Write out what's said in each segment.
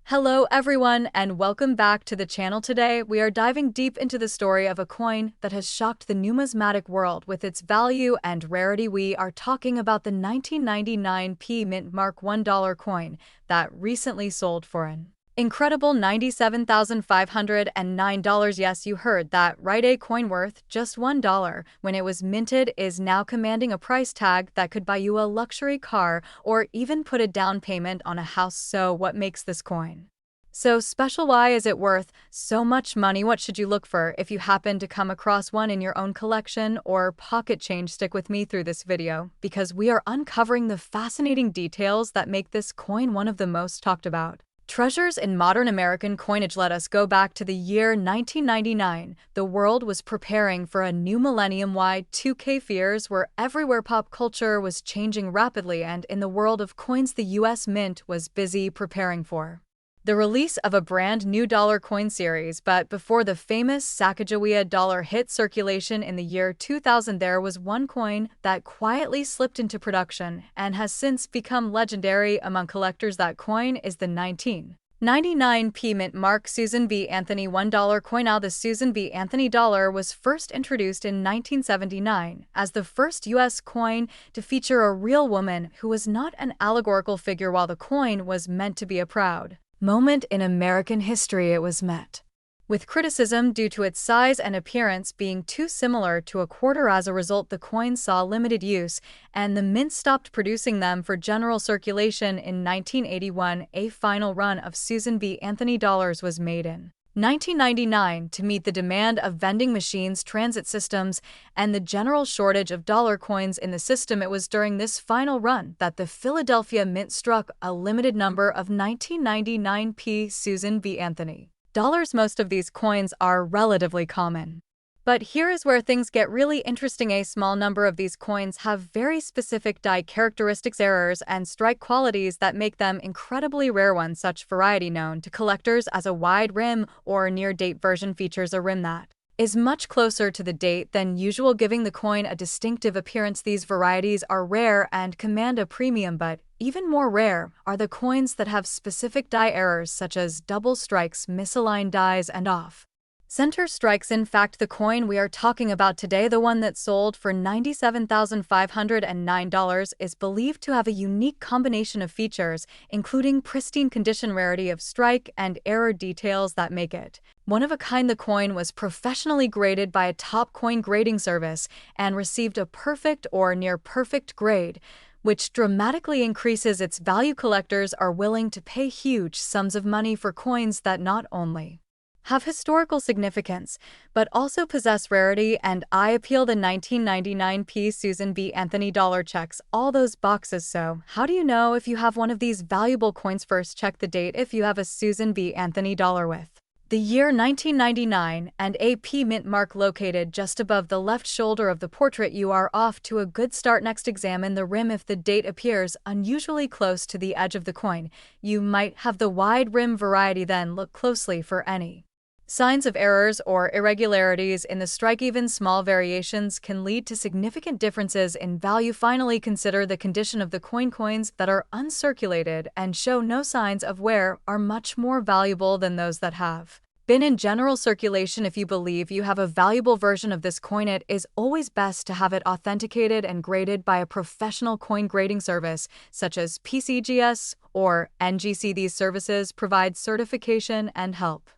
Hello everyone and welcome back to the channel. Today we are diving deep into the story of a coin that has shocked the numismatic world with its value and rarity. We are talking about the 1999 Mint Mark $1 coin that recently sold for an incredible $97,509. Yes, you heard that right. A coin worth just $1 when it was minted is now commanding a price tag that could buy you a luxury car or even put a down payment on a house. So what makes this coin so special? Why is it worth so much money? What should you look for if you happen to come across one in your own collection or pocket change? Stick with me through this video because we are uncovering the fascinating details that make this coin one of the most talked about treasures in modern American coinage. Let us go back to the year 1999. The world was preparing for a new millennium. Y2K fears were everywhere. Pop culture was changing rapidly, and in the world of coins, the US Mint was busy preparing for the release of a brand new dollar coin series. But before the famous Sacagawea dollar hit circulation in the year 2000, there was one coin that quietly slipped into production and has since become legendary among collectors. That coin is the 1999 Mint Mark Susan B. Anthony $1 coin. Now, the Susan B. Anthony dollar was first introduced in 1979 as the first U.S. coin to feature a real woman who was not an allegorical figure. While the coin was meant to be a proud moment in American history, it was met with criticism due to its size and appearance being too similar to a quarter. As a result, the coin saw limited use, and the mint stopped producing them for general circulation. In 1981, a final run of Susan B. Anthony dollars was made in 1999 to meet the demand of vending machines, transit systems, and the general shortage of dollar coins in the system. It was during this final run that the Philadelphia Mint struck a limited number of 1999 Susan B. Anthony dollars. Most of these coins are relatively common, but here is where things get really interesting. A small number of these coins have very specific die characteristics, errors, and strike qualities that make them incredibly rare. One such variety, known to collectors as a wide rim or near-date version, features a rim that is much closer to the date than usual, giving the coin a distinctive appearance. These varieties are rare and command a premium, but even more rare are the coins that have specific die errors such as double strikes, misaligned dies, and off-center strikes. In fact, the coin we are talking about today, the one that sold for $97,509, is believed to have a unique combination of features, including pristine condition, rarity of strike, and error details that make it one of a kind. The coin was professionally graded by a top coin grading service and received a perfect or near perfect grade, which dramatically increases its value. Collectors are willing to pay huge sums of money for coins that not only have historical significance, but also possess rarity and eye appeal. The 1999 Susan B. Anthony dollar checks all those boxes. So how do you know if you have one of these valuable coins? First, check the date. If you have a Susan B. Anthony dollar with the year 1999 and a Mint mark located just above the left shoulder of the portrait, you are off to a good start. Next, examine the rim. If the date appears unusually close to the edge of the coin, you might have the wide rim variety. Then look closely for any signs of errors or irregularities in the strike. Even small variations can lead to significant differences in value. Finally, consider the condition of the coin. Coins that are uncirculated and show no signs of wear are much more valuable than those that have been in general circulation. If you believe you have a valuable version of this coin, it is always best to have it authenticated and graded by a professional coin grading service such as PCGS or NGC. These services provide certification and help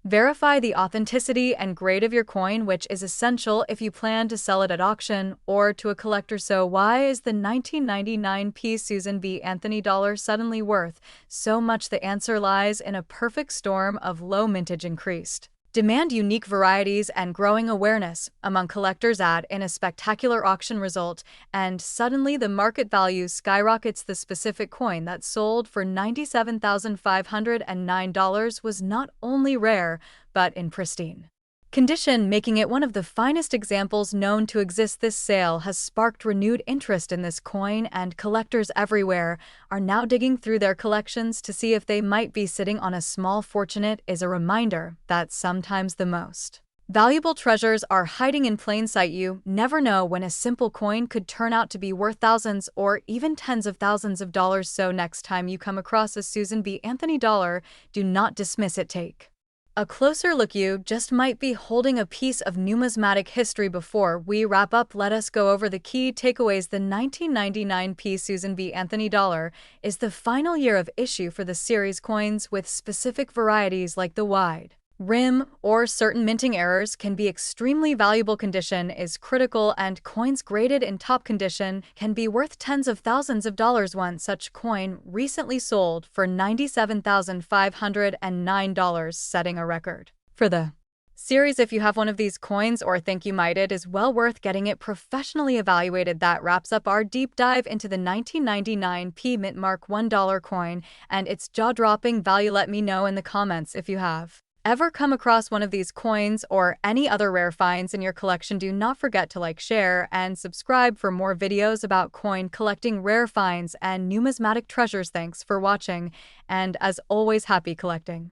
verify the authenticity and grade of your coin, which is essential if you plan to sell it at auction or to a collector. So why is the 1999 Susan B. Anthony dollar suddenly worth so much? The answer lies in a perfect storm of low mintage, increased demand, unique varieties, and growing awareness among collectors. Add in a spectacular auction result, and suddenly the market value skyrockets. The specific coin that sold for $97,509 was not only rare, but in pristine condition, making it one of the finest examples known to exist. This sale has sparked renewed interest in this coin, and collectors everywhere are now digging through their collections to see if they might be sitting on a small fortune. It is a reminder that sometimes the most Valuable treasures are hiding in plain sight. You never know when a simple coin could turn out to be worth thousands or even tens of thousands of dollars. So next time you come across a Susan B. Anthony dollar, do not dismiss it. Take a closer look. You just might be holding a piece of numismatic history. Before we wrap up, let us go over the key takeaways. The 1999 Susan B. Anthony dollar is the final year of issue for the series coins, with specific varieties like the wide rim or certain minting errors can be extremely valuable. Condition is critical, and coins graded in top condition can be worth tens of thousands of dollars. One such coin recently sold for $97,509, setting a record for the series. If you have one of these coins or think you might, it is well worth getting it professionally evaluated. That wraps up our deep dive into the 1999 Mint Mark $1 coin and its jaw-dropping value. Let me know in the comments if you have ever come across one of these coins or any other rare finds in your collection. Do not forget to like, share, and subscribe for more videos about coin collecting, rare finds, and numismatic treasures. Thanks for watching, and as always, happy collecting.